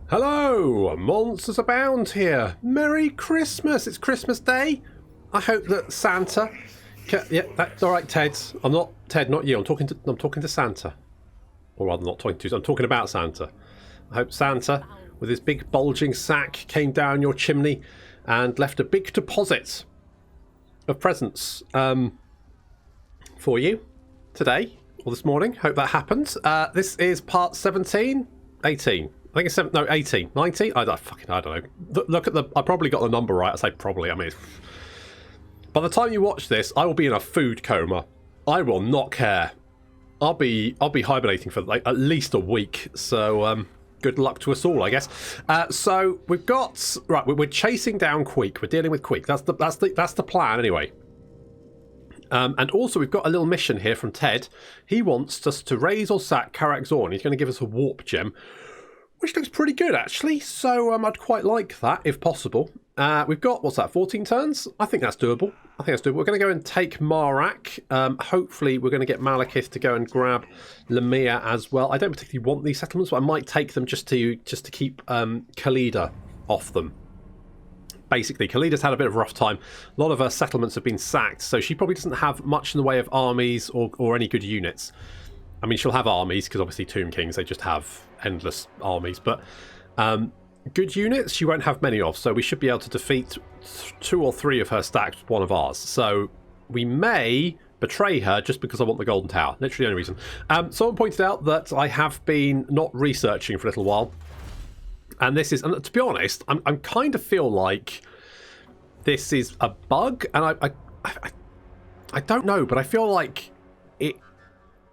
Hello, MonstersAbound here. Merry Christmas! It's Christmas Day. I hope that Santa. Yeah, that's all right, Ted. I'm not Ted, not you. I'm talking to Santa, or rather, not talking to. I'm talking about Santa. I hope Santa, with his big bulging sack, came down your chimney and left a big deposit of presents for you today or this morning. Hope that happens. This is part 17, 18. I think it's 18, 19. I don't know. Look at the. I probably got the number right. I say probably. I mean, by the time you watch this, I will be in a food coma. I will not care. I'll be hibernating for like at least a week. So good luck to us all, I guess. So we've got right. We're chasing down Queek. We're dealing with Queek. That's the plan anyway. And also we've got a little mission here from Ted. He wants us to raise or sack Karak Zorn. He's going to give us a warp gem, which looks pretty good, actually. So I'd quite like that, if possible. We've got, what's that, 14 turns? I think that's doable. We're going to go and take Marak. Hopefully, we're going to get Malekith to go and grab Lemire as well. I don't particularly want these settlements, but I might take them just to keep Khalida off them. Basically, Khalida's had a bit of a rough time. A lot of her settlements have been sacked, so she probably doesn't have much in the way of armies or any good units. I mean, she'll have armies, because obviously Tomb Kings, they just have endless armies. But good units, she won't have many of. So we should be able to defeat 2 or 3 of her stacks with one of ours. So we may betray her just because I want the Golden Tower. Literally the only reason. Someone pointed out that I have been not researching for a little while. And this is, and to be honest, I'm kind of feel like this is a bug. And I don't know, but I feel like it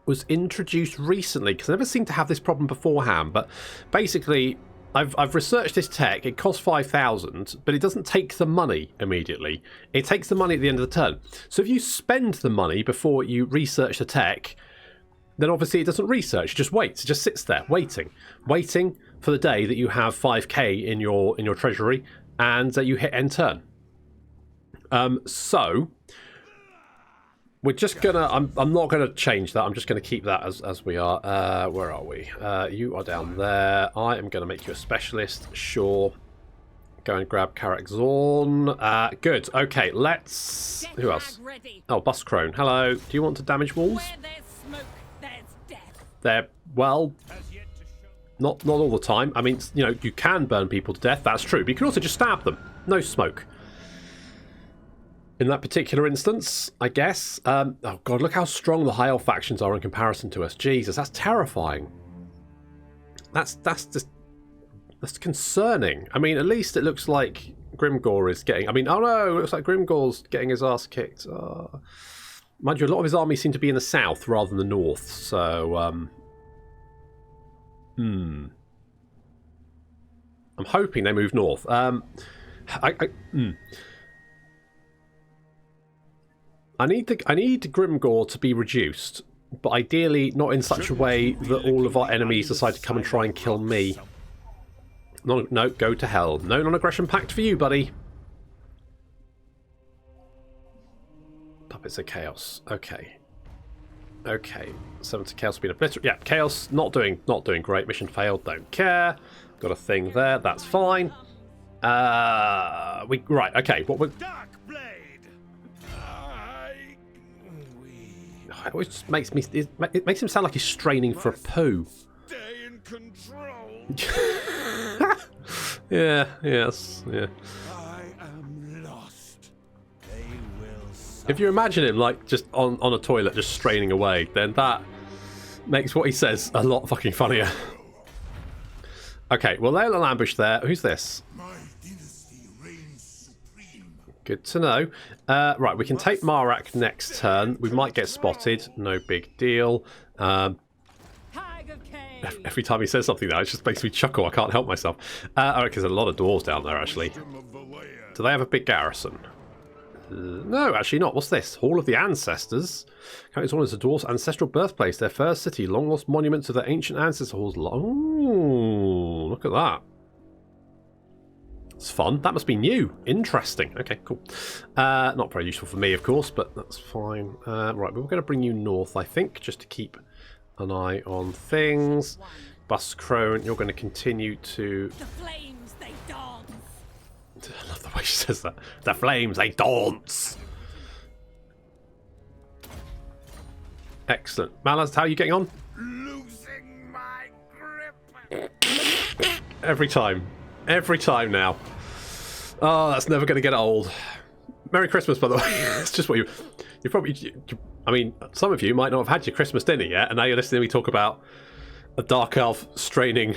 was introduced recently, because I never seemed to have this problem beforehand. But basically, I've researched this tech. It costs 5,000, but it doesn't take the money immediately. It takes the money at the end of the turn. So if you spend the money before you research the tech, then obviously it doesn't research. It just waits. It just sits there waiting for the day that you have 5k in your treasury and you hit end turn. So we're just gonna. I'm not gonna change that. I'm just gonna keep that as we are. Where are we? You are down there. I am gonna make you a specialist. Sure. Go and grab Karak Zorn. Good. Okay. Let's. Who else? Oh, Buscrone. Hello. Do you want to damage walls? They're well. Not all the time. I mean, you know, you can burn people to death. That's true. But you can also just stab them. No smoke. In that particular instance, I guess. Oh god, look how strong the High Elf factions are in comparison to us. Jesus, that's terrifying. That's concerning. I mean, at least it looks like Grimgor is getting. I mean, oh no, it looks like Grimgor's getting his ass kicked. Mind you, a lot of his armies seem to be in the south rather than the north. So, I'm hoping they move north. I need Grimgor to be reduced, but ideally not in such a way that all of our enemies decide to come and try and kill me. No, go to hell. No non-aggression pact for you, buddy. Puppets of Chaos. Okay. 7 to Chaos being obliterated. Yeah, Chaos not doing great. Mission failed. Don't care. Got a thing there. That's fine. Right. Okay. What we're. It always just makes me. It makes him sound like he's straining for a poo. Stay in control. Yeah. Yes. Yeah. I am lost. They will. If you imagine him like just on a toilet, just straining away, then that makes what he says a lot fucking funnier. Okay. Well, they'll ambush there. Who's this? Good to know. Right, we can take Marak next turn. We might get spotted. No big deal. Every time he says something, though, it just makes me chuckle. I can't help myself. Alright, there's a lot of dwarves down there, actually. Do they have a big garrison? No, actually not. What's this? Hall of the Ancestors. It's one of the dwarves' ancestral birthplace. Their first city. Long-lost monument to their ancient ancestor halls. Oh, look at that. It's fun. That must be new. Interesting. Okay, cool. Not very useful for me, of course, but that's fine. Right, we're going to bring you north, I think, just to keep an eye on things. Bus Crone, you're going to continue to... The flames, they dance. I love the way she says that. The flames, they dance. Excellent. Malus, how are you getting on? Losing my grip. Every time. Every time now. Oh, that's never going to get old. Merry Christmas, by the way. It's just what you probably... I mean, some of you might not have had your Christmas dinner yet, and now you're listening to me talk about a dark elf straining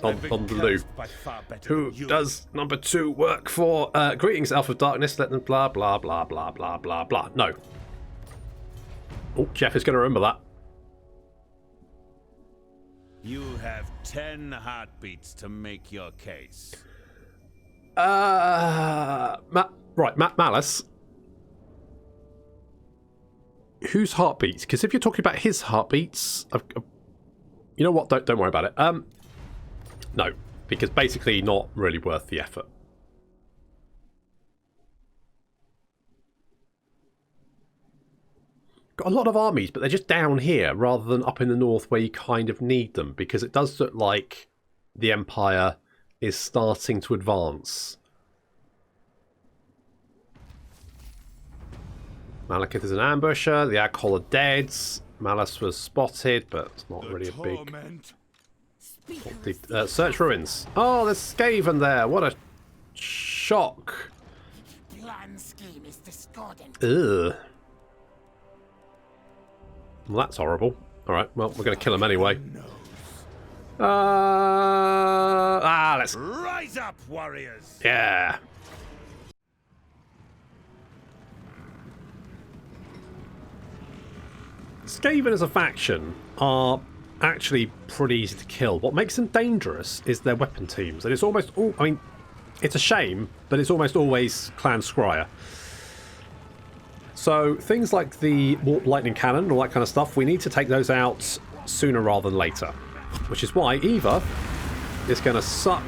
on the loo. Who does number 2 work for? Greetings, Elf of Darkness. Let them blah, blah, blah, blah, blah, blah, blah. No. Oh, Jeff is going to remember that. You have 10 heartbeats to make your case. Malus. Whose heartbeats? Because if you're talking about his heartbeats, you know what? Don't worry about it. No, because basically not really worth the effort. Got a lot of armies, but they're just down here rather than up in the north where you kind of need them, because it does look like the Empire is starting to advance. Malekith is an ambusher. The Aghol are dead. Malus was spotted, but it's not really a big... search ruins. Oh, there's Skaven there. What a shock. Plan scheme is discordant. Ugh. Well, that's horrible. Alright, well, we're going to kill him anyway. Let's... Rise up, warriors! Yeah. Skaven as a faction are actually pretty easy to kill. What makes them dangerous is their weapon teams. And it's almost all... I mean, it's a shame, but it's almost always Clan Scryer. So things like the Warp Lightning Cannon and all that kind of stuff, we need to take those out sooner rather than later. Which is why Eva is going to suck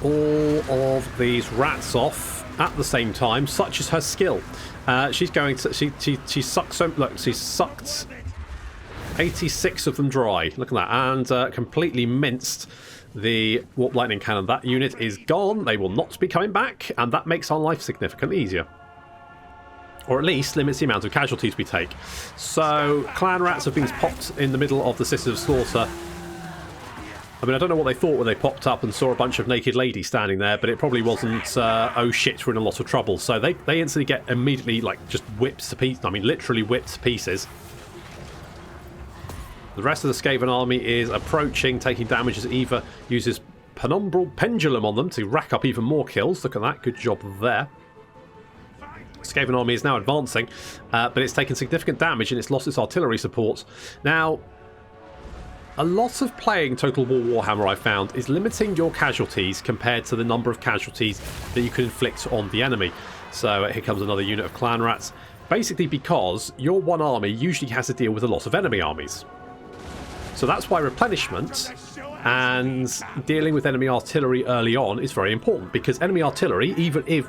all of these rats off at the same time, such as her skill. She's going to... She sucks... Look, she sucked 86 of them dry. Look at that. And completely minced the Warp Lightning Cannon. That unit is gone. They will not be coming back. And that makes our life significantly easier. Or at least limits the amount of casualties we take. So, clan rats have been popped in the middle of the Sisters of Slaughter. I mean, I don't know what they thought when they popped up and saw a bunch of naked ladies standing there, but it probably wasn't, oh shit, we're in a lot of trouble. So they instantly get immediately, like, just whipped to pieces. I mean, literally whipped to pieces. The rest of the Skaven army is approaching, taking damage as Eva uses Penumbral Pendulum on them to rack up even more kills. Look at that, good job there. Skaven army is now advancing, but it's taken significant damage and it's lost its artillery support. Now, a lot of playing Total War Warhammer, I found, is limiting your casualties compared to the number of casualties that you can inflict on the enemy. So here comes another unit of clan rats. Basically because your one army usually has to deal with a lot of enemy armies. So that's why replenishment and dealing with enemy artillery early on is very important, because enemy artillery, even if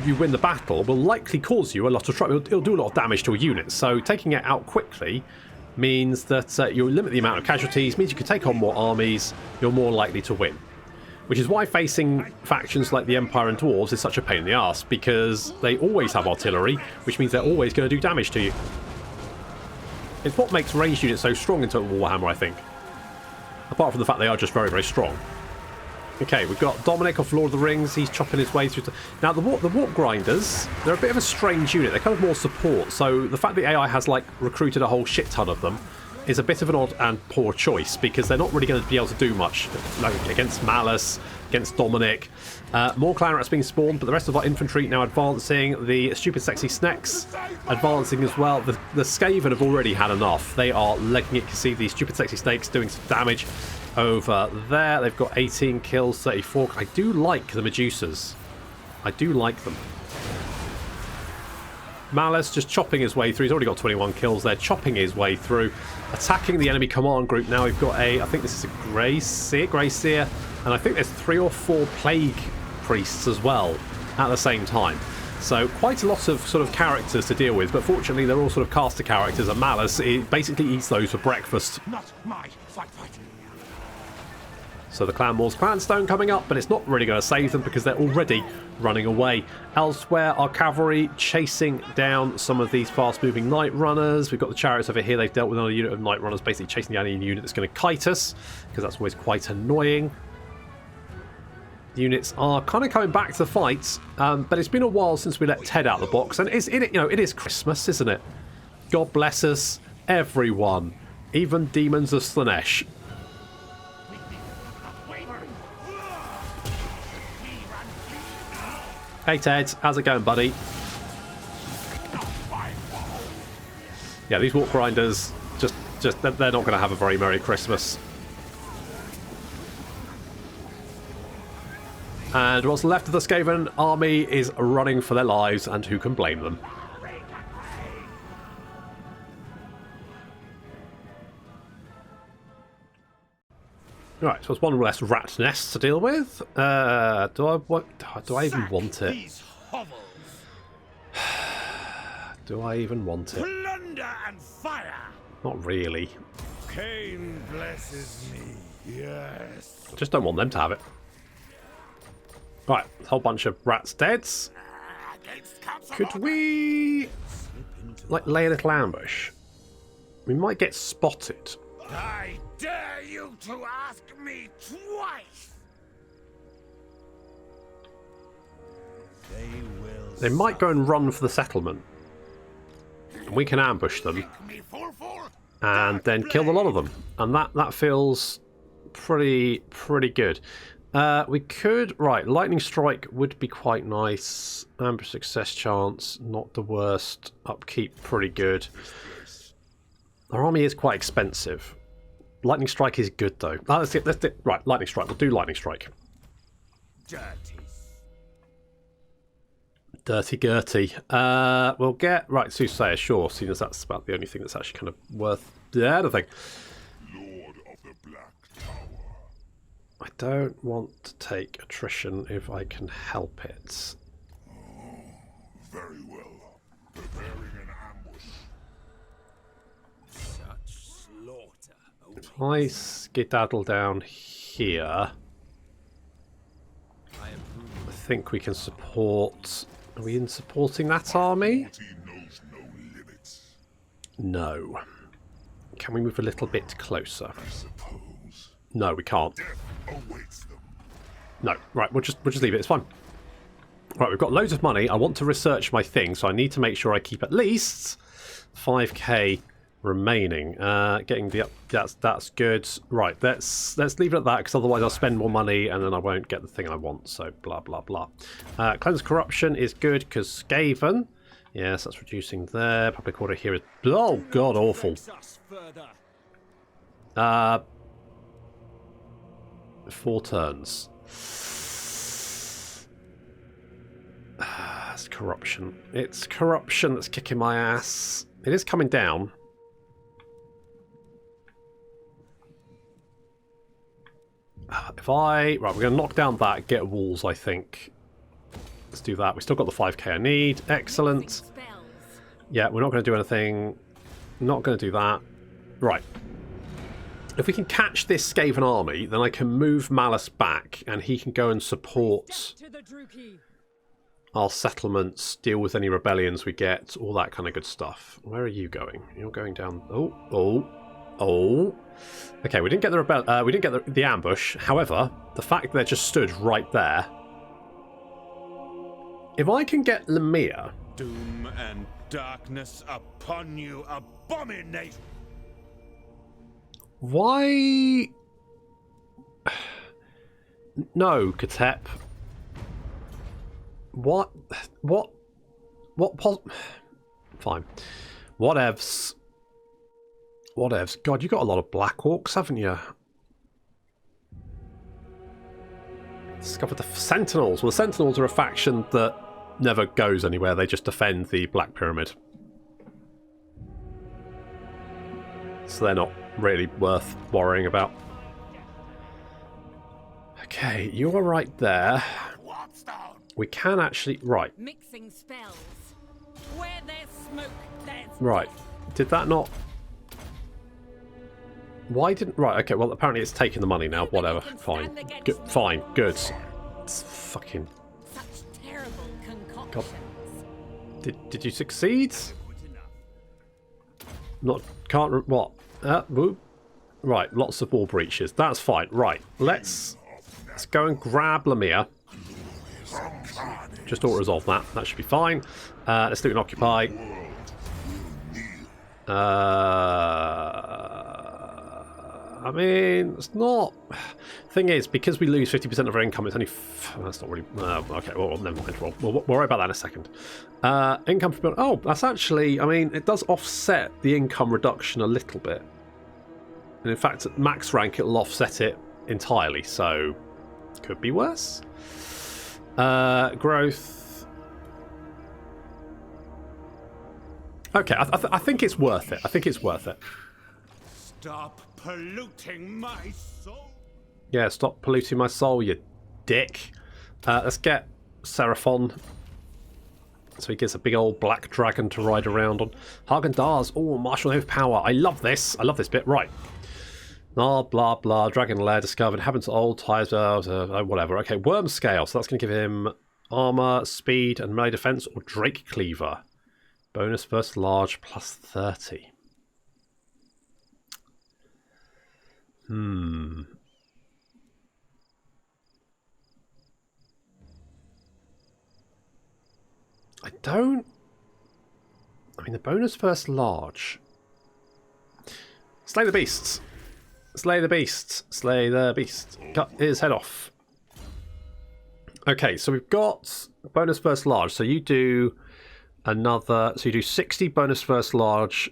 you win the battle, will likely cause you a lot of trouble. It'll do a lot of damage to a unit. So taking it out quickly means that you limit the amount of casualties, means you can take on more armies, you're more likely to win. Which is why facing factions like the Empire and Dwarves is such a pain in the arse, because they always have artillery, which means they're always going to do damage to you. It's what makes ranged units so strong in Total War Warhammer, I think. Apart from the fact they are just very, very strong. Okay, we've got Dominic off Lord of the Rings. He's chopping his way through. Now, the Warp Grinders, they're a bit of a strange unit. They're kind of more support. So the fact that AI has, like, recruited a whole shit ton of them is a bit of an odd and poor choice, because they're not really going to be able to do much, like, against Malus, against Dominic. More clan rats being spawned, but the rest of our infantry now advancing. The stupid sexy snakes advancing as well. The Skaven have already had enough. They are legging it. You can see these stupid sexy snakes doing some damage over there. They've got 18 kills, 34. I do like the Medusas. I do like them. Malus just chopping his way through. He's already got 21 kills there, chopping his way through, attacking the enemy command group. Now we've got I think this is a Grey Seer, and I think there's 3 or 4 Plague Priests as well at the same time. So quite a lot of sort of characters to deal with, but fortunately they're all sort of caster characters, and Malus basically eats those for breakfast. Not my fight. So the Clan Wars Clanstone coming up, but it's not really going to save them because they're already running away. Elsewhere, our cavalry chasing down some of these fast-moving Night Runners. We've got the chariots over here. They've dealt with another unit of Night Runners, basically chasing down any unit that's going to kite us, because that's always quite annoying. Units are kind of coming back to the fight, but it's been a while since we let Ted out of the box, and it is Christmas, isn't it? God bless us, everyone, even demons of Slanesh. Hey Ted, how's it going, buddy? Yeah, these Walk Grinders, they're not going to have a very Merry Christmas. And what's left of the Skaven army is running for their lives, and who can blame them? Right, so it's one less rat nest to deal with. Do I even want it? Do I even want it? Plunder and fire. Not really. Cain blesses me. Yes. I just don't want them to have it. Right, a whole bunch of rats dead. Could we like lay a little ambush? We might get spotted. I dare you to ask me twice. They might go and run for the settlement. And we can ambush them and then kill a lot of them. And that feels pretty good. We could... Right, Lightning Strike would be quite nice. Ambush success chance, not the worst. Upkeep, pretty good. Our army is quite expensive. Lightning Strike is good, though. Let's do right, Lightning Strike. We'll do Lightning Strike. Dirty Gertie. We'll get... Right, Soothsayer, sure, seeing as that's about the only thing that's actually kind of worth anything. Lord of the Black Tower. I don't want to take attrition if I can help it. Very well. Preparing an ambush. Such slaughter. If I skedaddle down here, I think we can support... Are we in supporting that army? Knows no limits. No. Can we move a little bit closer? I suppose. No, we can't. Death awaits them. No. Right, we'll just leave it. It's fine. Right, we've got loads of money. I want to research my thing, so I need to make sure I keep at least 5k remaining. Getting the that's good. Right, let's leave it at that, because otherwise I'll spend more money and then I won't get the thing I want. So blah blah blah. Cleanse corruption is good because Skaven. Yes, that's reducing there. Public order here is god awful. 4 turns. It's corruption. It's corruption that's kicking my ass. It is coming down. Right, we're going to knock down that, get walls, I think. Let's do that. We still got the 5k I need. Excellent. Yeah, we're not going to do anything. Not going to do that. Right. If we can catch this Skaven army, then I can move Malus back, and he can go and support our settlements, deal with any rebellions we get, all that kind of good stuff. Where are you going? You're going down... Oh. Okay, we didn't get the ambush. However, the fact that they're just stood right there. If I can get Lemire... Doom and darkness upon you, abomination! Why... No, Katep. What? Fine. Whatevs. God, you got a lot of Black Orcs, haven't you? Discovered the Sentinels. Well, the Sentinels are a faction that never goes anywhere. They just defend the Black Pyramid. So they're not really worth worrying about. Okay, you're right there. We can actually... Right. Mixing spells. Where there's smoke, there's Right. Did that not... Why didn't... Right, okay, well, apparently it's taking the money now. Whatever. Fine. Good. Fine. Good. It's fucking... such terrible concoctions. Did you succeed? Not... Can't... What? Whoop. Right, lots of wall breaches. That's fine. Right, let's go and grab Lemire. Just auto-resolve that. That should be fine. Let's do an occupy. I mean, it's not... Thing is, because we lose 50% of our income, it's only... That's not really... okay, well, never mind. We'll worry about that in a second. Income... Oh, that's actually... I mean, it does offset the income reduction a little bit. And in fact, at max rank, it'll offset it entirely, so... Could be worse. Growth... Okay, I think it's worth it. I think it's worth it. Stop polluting my soul. Yeah, stop polluting my soul, you dick. Let's get Seraphon. So he gets a big old black dragon to ride around on. Hagen Dars. Oh, martial of power. I love this. I love this bit. Right. Blah, blah, blah. Dragon lair discovered. Happens to old ties. Whatever. Okay, worm scale. So that's going to give him armor, speed, and melee defense, or Drake Cleaver. Bonus first large plus 30. I mean, the bonus first large. Slay the beasts. Slay the beasts. Slay the beast. Cut his head off. Okay, so we've got bonus first large. So you do another. So you do 60 bonus first large,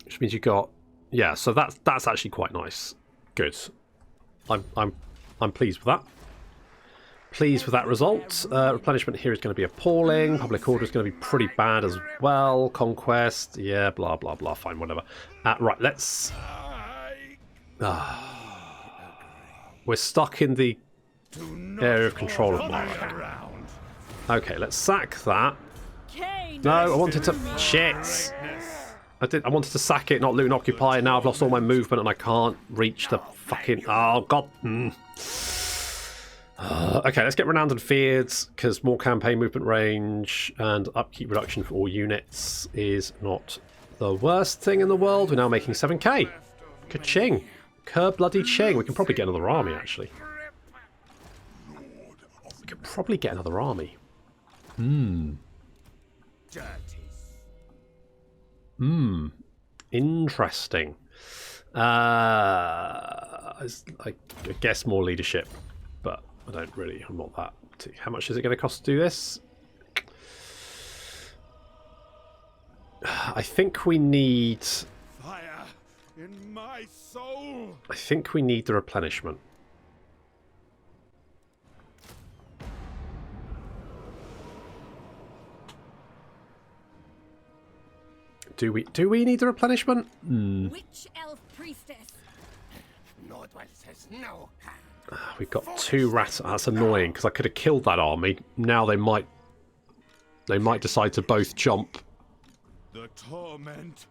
which means you got. Yeah, so that's actually quite nice. Good. I'm pleased with that. Pleased with that result. Replenishment here is going to be appalling. Public order is going to be pretty bad as well. Conquest, yeah, blah blah blah. Fine, whatever. Right, let's. We're stuck in the area of control of Mara. Okay, let's sack that. No, I wanted to. Shit. I wanted to sack it, not loot and occupy. Now I've lost all my movement and I can't reach the fucking. Oh god. Okay, let's get renowned and feared, because more campaign movement range and upkeep reduction for all units is not the worst thing in the world. We're now making 7k. Ka-ching. Bloody-ching. We can probably get another army, actually. We could probably get another army. Interesting. I guess more leadership, but I don't really. I'm not that. How much is it going to cost to do this? I think we need. Fire in my soul. I think we need the replenishment. Do we need the replenishment? Witch elf priestess. Nordwell says no. We've got 2 rats. That's annoying because I could have killed that army. Now they might decide to both jump. The torment.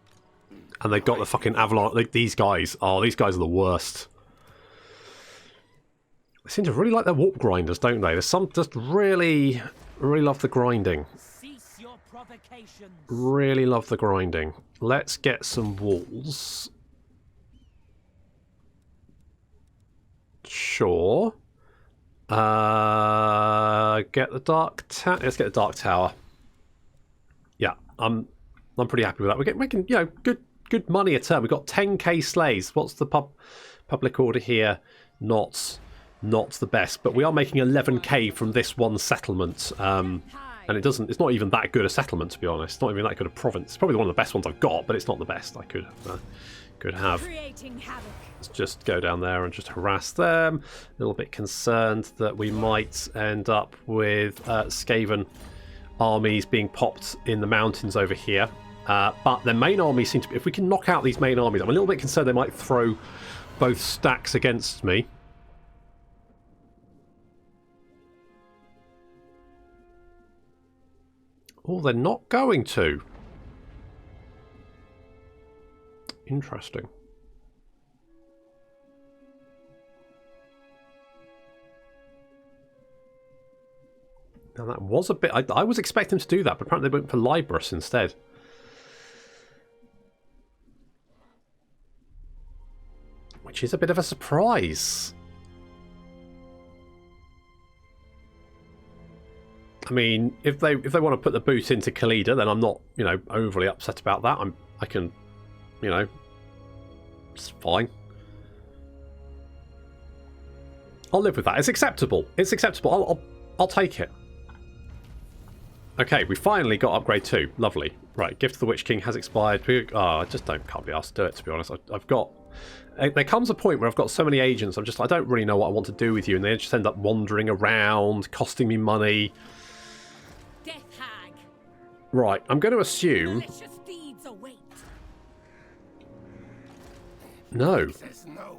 And they got the fucking avalanche. These guys. Oh, these guys are the worst. They seem to really like their warp grinders, don't they? There's some just really love the grinding. Cease your provocations. Really love the grinding. Let's get some walls. Sure. Get the dark tower. Let's get the dark tower. Yeah, I'm pretty happy with that. We're making good money a turn. We've got 10k slays. What's the public order here? Not the best, but we are making 11k from this one settlement. And it's not even that good a settlement, to be honest. It's not even that good a province. It's probably one of the best ones I've got, but it's not the best I could have. Creating havoc. Let's just go down there and just harass them. A little bit concerned that we might end up with Skaven armies being popped in the mountains over here. But their main armies seem to be... If we can knock out these main armies, I'm a little bit concerned they might throw both stacks against me. Oh, they're not going to. Interesting. Now that was a bit... I was expecting to do that, but apparently they went for Librus instead. Which is a bit of a surprise. I mean, if they want to put the boot into Khalida, then I'm not, you know, overly upset about that. I can, you know, it's fine. I'll live with that. It's acceptable. It's acceptable. I'll take it. Okay, we finally got upgrade 2. Lovely. Right, Gift of the Witch King has expired. I just can't be asked to do it, to be honest. I've got... There comes a point where I've got so many agents, I don't really know what I want to do with you, and they just end up wandering around, costing me money. Death hag. Right, I'm going to assume... Malicious deeds await. No. Says no.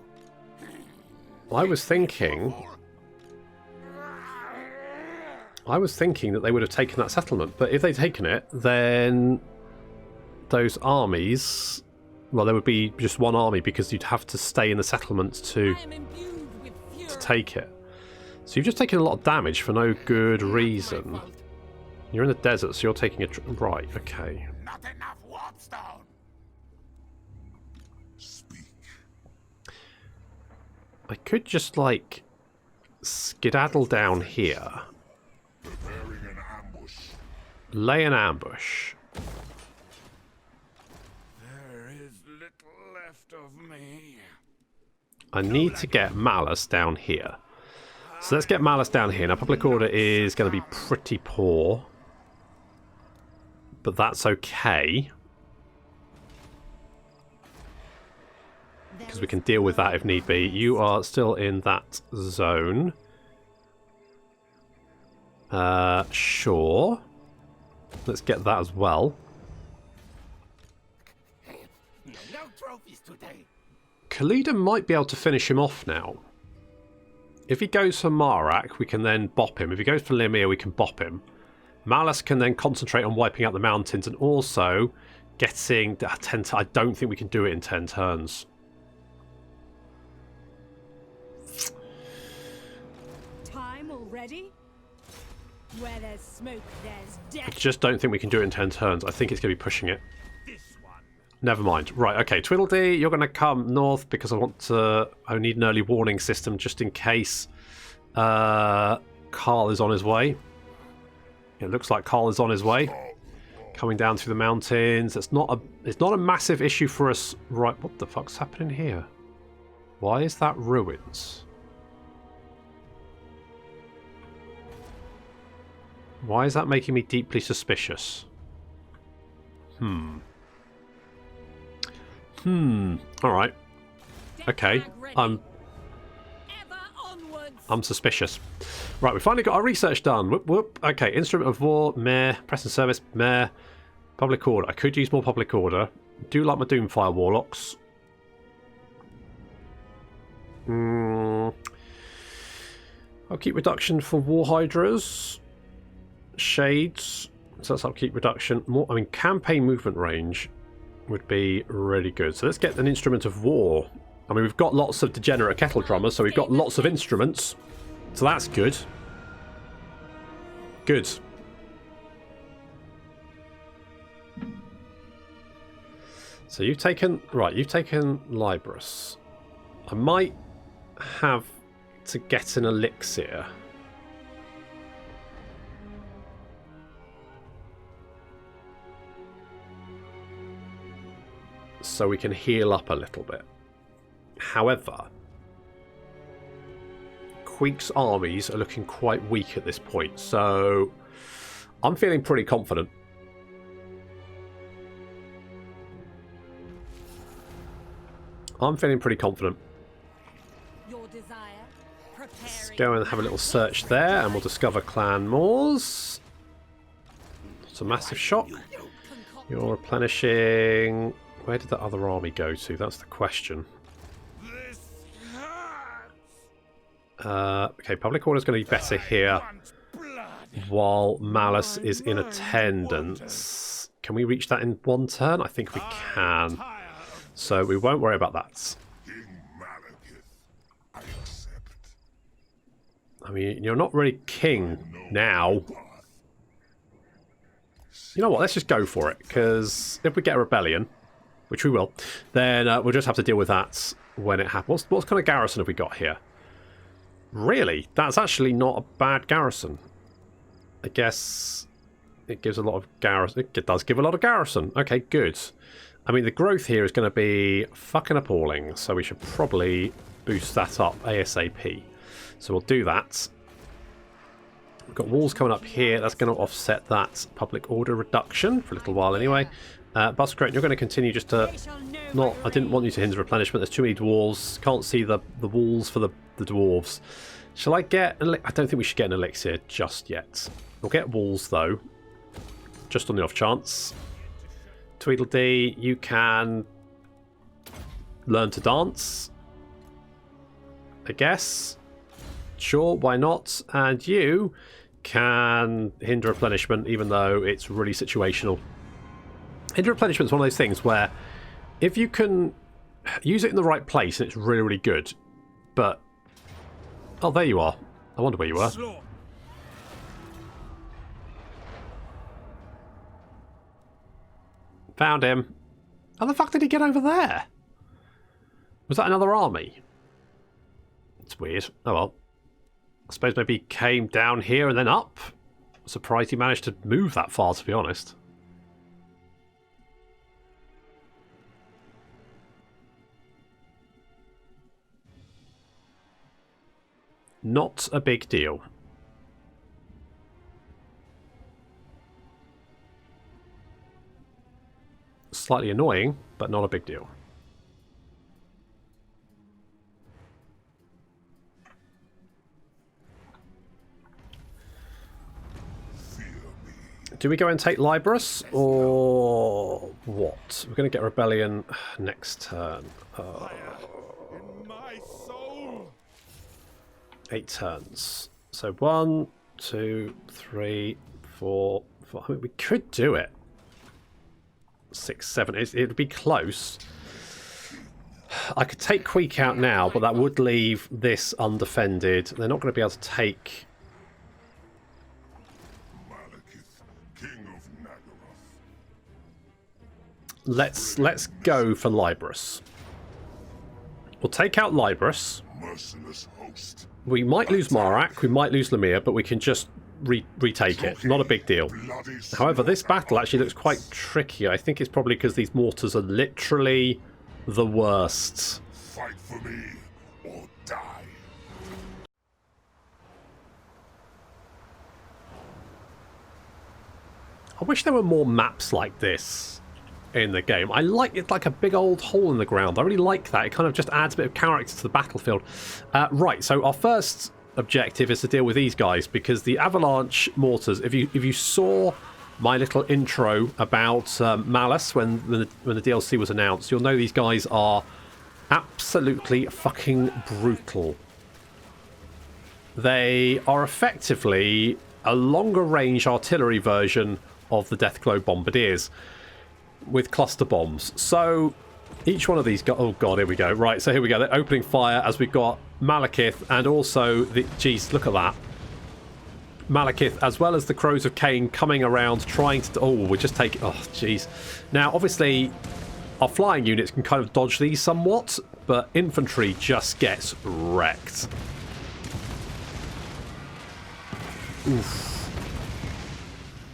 I was thinking that they would have taken that settlement, but if they'd taken it, then those armies... Well, there would be just one army because you'd have to stay in the settlements to I am imbued with fury. take it. So you've just taken a lot of damage for no good reason. You're in the desert, so you're taking a... Right, okay. Not enough warpstone. Speak. I could just, like, skedaddle down here. Preparing an ambush. Lay an ambush. There is little left of me. I need to get Malus down here. So let's get Malus down here. Now, public order is going to be pretty poor. But that's okay. Because we can deal with that if need be. You are still in that zone. Sure. Let's get that as well. No trophies today. Khalida might be able to finish him off now. If he goes for Marak, we can then bop him. If he goes for Lemire, we can bop him. Malus can then concentrate on wiping out the mountains and also getting 10. I don't think we can do it in 10 turns. Time already? Where there's smoke, there's I death. just don't think we can do it in 10 turns. I think it's going to be pushing it. This one. Never mind. Right, okay. Tweedledee, you're going to come north because I need an early warning system just in case Carl is on his way. It looks like Carl is on his way. Coming down through the mountains. It's not a massive issue for us. Right, what the fuck's happening here? Why is that ruins? Why is that making me deeply suspicious? Alright. Okay. Ever onwards. I'm suspicious. Right, we finally got our research done. Whoop, whoop. Okay, Instrument of War, meh. Press and Service, meh. Public Order. I could use more Public Order. Do like my Doomfire Warlocks. I'll keep reduction for War Hydras. Shades. So that's upkeep reduction. More. I mean, campaign movement range would be really good. So let's get an Instrument of War. I mean, we've got lots of degenerate kettle drummers, so we've got lots of instruments. So that's good. Good. So you've taken... Right, you've taken Librus. I might have to get an elixir. So we can heal up a little bit. However, Queek's armies are looking quite weak at this point, so I'm feeling pretty confident. I'm feeling pretty confident. Your desire. Let's go and have a little search there, and we'll discover Clan Moors. It's a massive shop. You're replenishing... Where did that other army go to? That's the question. This hurts. Okay, public order is going to be better here. Once blood. while Malus is in attendance. Can we reach that in one turn? I think we can. So we won't worry about that. King Malekith, I accept. I mean, you're not really king now. You know what? Let's just go for it, because if we get a rebellion, which we will, then we'll just have to deal with that when it happens. What kind of garrison have we got here? Really? That's actually not a bad garrison. I guess it gives a lot of garrison. It does give a lot of garrison. Okay, good. I mean, the growth here is going to be fucking appalling, so we should probably boost that up ASAP. So we'll do that. We've got walls coming up here. That's going to offset that public order reduction for a little while anyway. Buscrate, you're going to continue just to... Not, I didn't want you to hinder replenishment. There's too many dwarves. Can't see the walls for the dwarves. Shall I get... I don't think we should get an elixir just yet. We'll get walls, though. Just on the off chance. Tweedledee, you can learn to dance, I guess. Sure, why not? And you can hinder replenishment, even though it's really situational. Hinder replenishment is one of those things where if you can use it in the right place, it's really, really good. But... oh, there you are. I wonder where you were. Found him. How the fuck did he get over there? Was that another army? It's weird. Oh well. I suppose maybe he came down here and then up. Surprised he managed to move that far, to be honest. Not a big deal. Slightly annoying, but not a big deal. Do we go and take Librus, or what? We're going to get Rebellion next turn. 8 turns. So 1, 2, 3, 4, 5. I mean, we could do it. 6, 7. It would be close. I could take Queek out now, but that would leave this undefended. They're not going to be able to take... Let's go for Librus. We'll take out Librus. Merciless host. We might lose Marak, we might lose Lemire, but we can just retake it. Not a big deal. However, this battle actually looks quite tricky. I think it's probably because these mortars are literally the worst. Fight for me or die. I wish there were more maps like this in the game. I like it, like a big old hole in the ground. I really like that. It kind of just adds a bit of character to the battlefield. Right, so our first objective is to deal with these guys, because the avalanche mortars, if you saw my little intro about Malus when the DLC was announced, you'll know these guys are absolutely fucking brutal. They are effectively a longer range artillery version of the Deathglow bombardiers with cluster bombs. So each one of these oh god, here we go. Right, so here we go. They're opening fire as we've got Malekith, and also the... Jeez, look at that. Malekith, as well as the Crows of Cain, coming around trying to... Oh, we're just taking... Oh, jeez. Now, obviously, our flying units can kind of dodge these somewhat, but infantry just gets wrecked. Oof.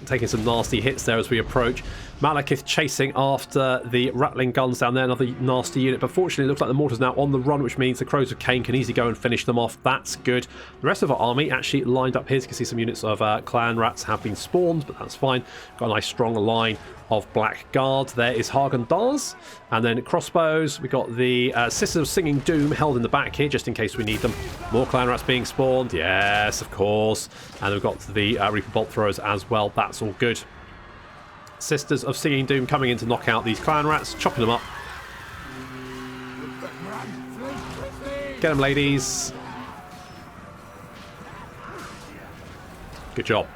Taking some nasty hits there as we approach. Malekith chasing after the rattling guns down there, another nasty unit, but fortunately it looks like the mortar's now on the run, which means the Crows of Cain can easily go and finish them off. That's good. The rest of our army actually lined up here. As you can see, some units of clan rats have been spawned, but that's fine. Got a nice strong line of Black Guard. There is Hagen Dars, and then crossbows. We got the Sisters of Singing Doom held in the back here, just in case we need them. More clan rats being spawned, yes, of course. And we've got the Reaper Bolt Throwers as well. That's all good. Sisters of Singing Doom coming in to knock out these clan rats, chopping them up. Get them, ladies. Good job.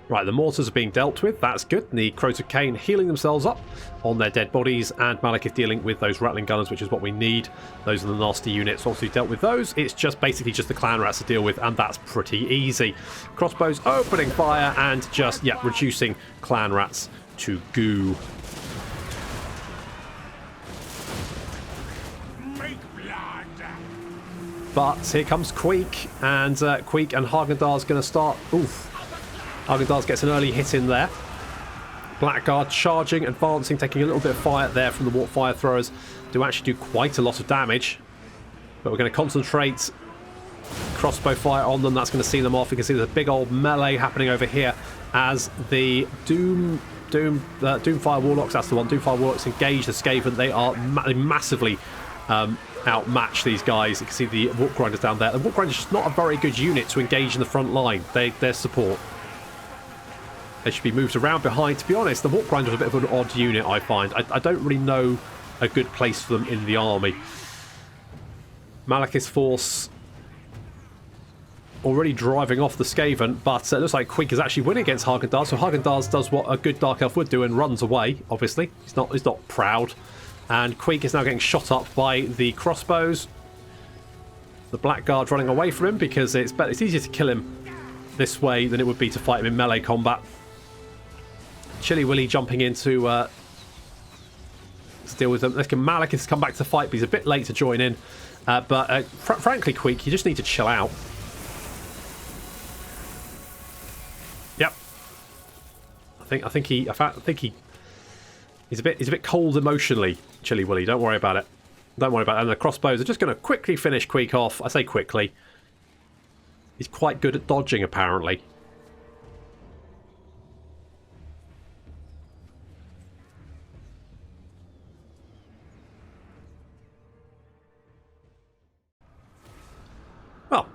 Right, the mortars are being dealt with. That's good. The Crows of Cain healing themselves up on their dead bodies, and Malekith dealing with those rattling gunners, which is what we need. Those are the nasty units. Once we've dealt with those, it's just basically just the clan rats to deal with, and that's pretty easy. Crossbows opening fire and just, yeah, reducing clan rats to goo. Make blood. But here comes Queek, and Queek and Hagendar's going to start. Oof. Hagendar gets an early hit in there. Blackguard charging, advancing, taking a little bit of fire there from the warp fire throwers. Do actually do quite a lot of damage. But we're going to concentrate crossbow fire on them. That's going to see them off. You can see there's a big old melee happening over here as the Doomfire Warlocks, that's the one. Doomfire Warlocks engage the Skaven. They are massively outmatch these guys. You can see the Warp Grinders down there. The Warp Grinders just not a very good unit to engage in the front line. Their support. They should be moved around behind. To be honest, the Warp Grinder is a bit of an odd unit, I find. I don't really know a good place for them in the army. Malekith's force already driving off the Skaven, but it looks like Queek is actually winning against Hagendar. So Hagendar does what a good Dark Elf would do and runs away, obviously. He's not proud. And Queek is now getting shot up by the crossbows. The Blackguard running away from him because it's easier to kill him this way than it would be to fight him in melee combat. Chilly Willy jumping in to deal with them. Malekith has come back to the fight, but he's a bit late to join in. But frankly, Queek, you just need to chill out. Yep. I think he's a bit cold emotionally, Chilly Willy. Don't worry about it. Don't worry about it. And the crossbows are just going to quickly finish Queek off. I say quickly. He's quite good at dodging, apparently. Well,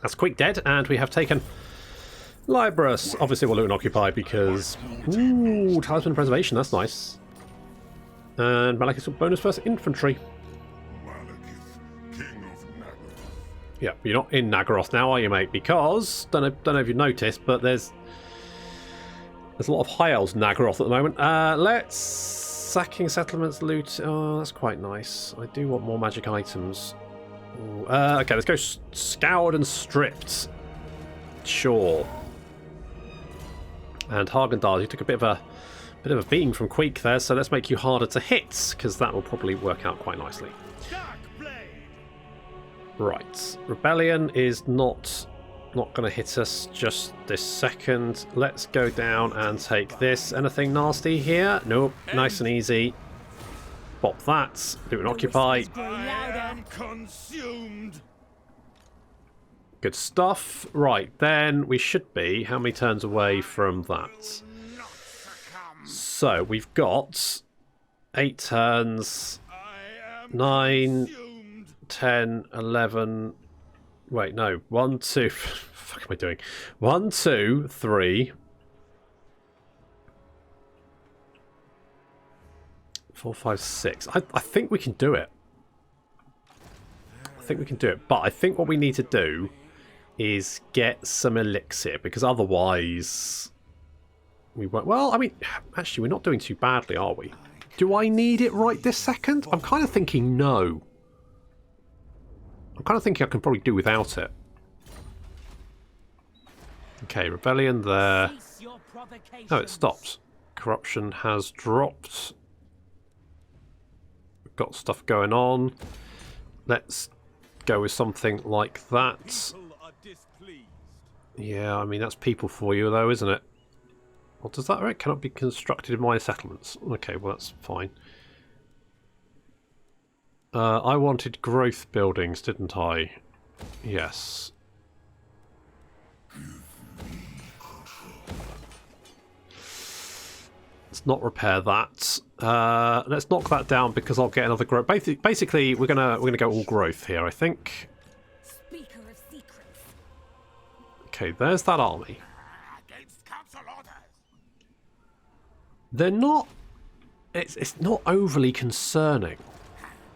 that's Queek dead, and we have taken Librus. Obviously, we'll loot and occupy because... Ooh, Talisman Preservation, that's nice. And Malekith's bonus first infantry. Malekith, King of Nagaroth. Yeah, you're not in Nagaroth now, are you, mate? Because, don't know if you've noticed, but there's a lot of high elves in Nagaroth at the moment. Let's... Sacking settlements, loot. Oh, that's quite nice. I do want more magic items. Ooh, okay, let's go scoured and stripped. Sure. And Hagendar, you took a bit of a beating from Queek there, so let's make you harder to hit, because that will probably work out quite nicely. Right, Rebellion is not going to hit us just this second. Let's go down and take this. Anything nasty here? Nope, nice and easy. Pop that. Do an occupy. I am consumed. Good stuff. Right, then we should be how many turns away from that? So we've got 8 turns, 9, 10, 11. Wait, no. 1, 2. Fuck am I doing? 1, 2, 3, 4, 5, 6. I think we can do it. I think we can do it. But I think what we need to do is get some elixir, because otherwise we won't. Well, I mean, actually, we're not doing too badly, are we? Do I need it right this second? I'm kind of thinking no. I'm kind of thinking I can probably do without it. Okay, rebellion there. Oh, it stopped. Corruption has dropped. We've got stuff going on. Let's go with something like that. Yeah, I mean, that's people for you, though, isn't it? What does that right? Cannot be constructed in minor settlements. Okay, well, that's fine. I wanted growth buildings, didn't I? Yes. Let's not repair that. Let's knock that down because I'll get another growth. Basically, we're gonna go all growth here, I think. Speaker of secrets. Okay, there's that army. Against council orders. They're not. It's not overly concerning.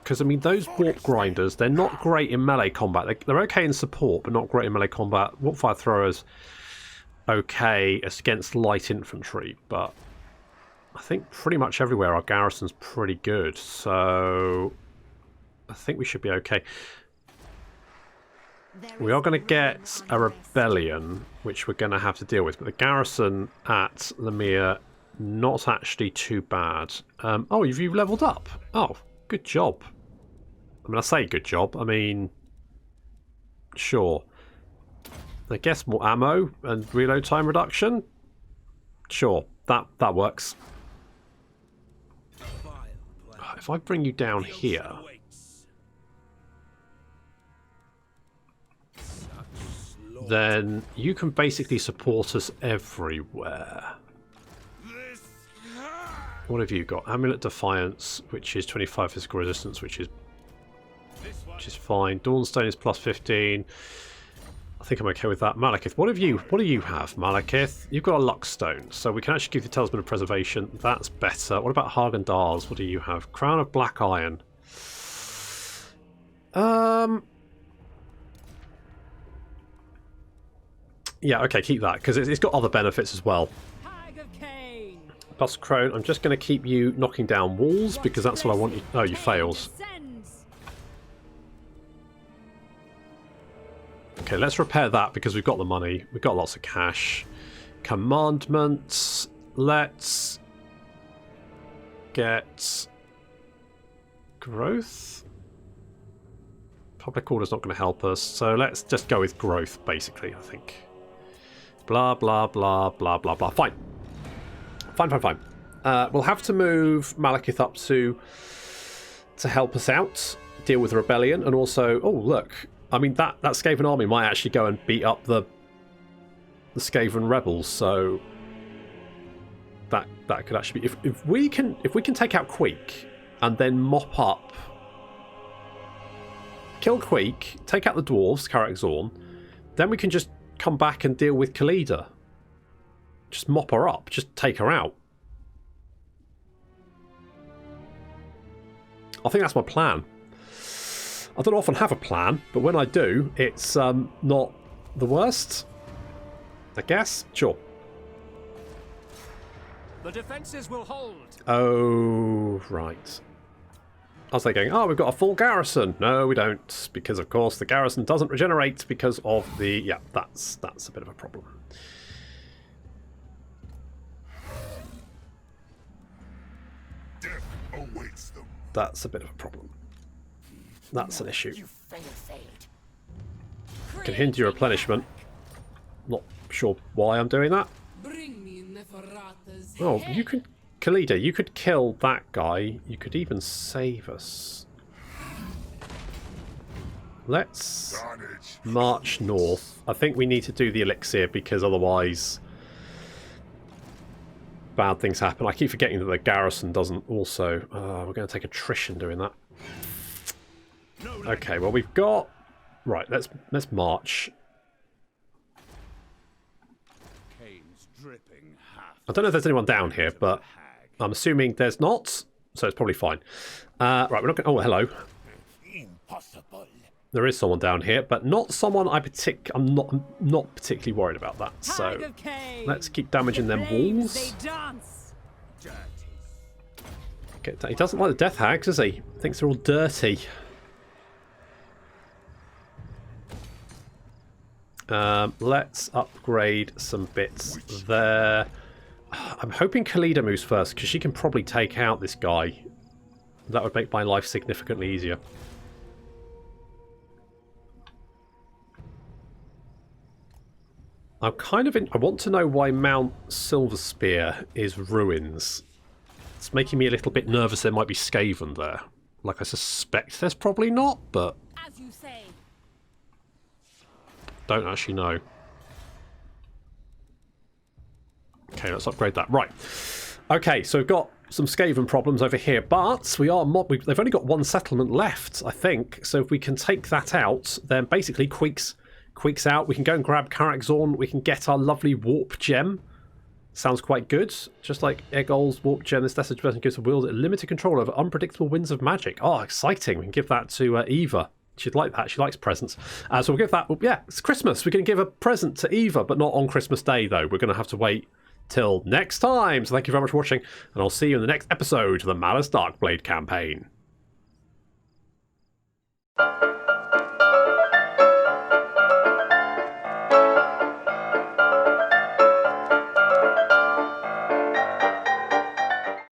Because, I mean, those warp grinders, they're not great in melee combat. They're okay in support, but not great in melee combat. Warp fire throwers okay against light infantry, but I think pretty much everywhere our garrison's pretty good, so I think we should be okay. We are going to get a rebellion, which we're going to have to deal with, but the garrison at Lemire, not actually too bad. Oh, you've leveled up. Oh, good job. I mean, I say good job. I mean, sure. I guess more ammo and reload time reduction. Sure, that works. If I bring you down here, then you can basically support us everywhere. What have you got? Amulet Defiance, which is 25 physical resistance, which is fine. Dawnstone is plus 15. I think I'm okay with that. Malekith, what do you have, Malekith? You've got a Luck Stone, so we can actually give you the Talisman of Preservation. That's better. What about Hagen Dazs? What do you have? Crown of Black Iron. Yeah, okay, keep that, because it's got other benefits as well. Plus Crone, I'm just going to keep you knocking down walls, because that's what I want you... Oh, you fails. Okay, let's repair that, because we've got the money. We've got lots of cash. Commandments. Let's get... growth? Public order's not going to help us, so let's just go with growth, basically, I think. Blah, blah, blah, blah, blah, blah. Fine. Fine. We'll have to move Malekith up to help us out, deal with the rebellion, and also... Oh, look. I mean, that Skaven army might actually go and beat up the Skaven rebels, so... That could actually be... If we can take out Queek, and then mop up... Kill Queek, take out the dwarves, Karak Zorn, then we can just come back and deal with Khalida. Just mop her up. Just take her out. I think that's my plan. I don't often have a plan, but when I do, it's not the worst. I guess? Sure. The defenses will hold. Oh, right. I was thinking, oh, we've got a full garrison. No, we don't, because of course the garrison doesn't regenerate because of the... Yeah, that's a bit of a problem. Death awaits them. That's a bit of a problem. That's an issue. Can hinder your replenishment. Not sure why I'm doing that. Oh, you could... Khalida, you could kill that guy. You could even save us. Let's march north. I think we need to do the elixir because otherwise bad things happen. I keep forgetting that the garrison doesn't also... we're going to take attrition doing that. Okay, well we've got... Right, let's march. I don't know if there's anyone down here, but I'm assuming there's not, so it's probably fine. Right, we're not going... Oh, hello. Impossible. There is someone down here, but not someone I'm not particularly worried about that. So let's keep damaging them walls. Okay, he doesn't like the death hags, does he? Thinks they're all dirty. Let's upgrade some bits there. I'm hoping Khalida moves first, because she can probably take out this guy. That would make my life significantly easier. I'm kind of I want to know why Mount Silverspear is ruins. It's making me a little bit nervous there might be Skaven there. Like, I suspect there's probably not, but... As you say. Don't actually know. Okay, let's upgrade that. Right. Okay, so we've got some Skaven problems over here, but they've only got one settlement left, I think. So if we can take that out, then basically Queek's out. We can go and grab Karak Zorn. We can get our lovely Warp Gem. Sounds quite good. Just like Egol's Warp Gem, this destined person gives a wield limited control over unpredictable winds of magic. Oh, exciting. We can give that to Eva. She'd like that. She likes presents. So we'll give that... Yeah, it's Christmas. We're going to give a present to Eva, but not on Christmas Day, though. We're going to have to wait till next time. So thank you very much for watching, and I'll see you in the next episode of the Malus Darkblade Campaign.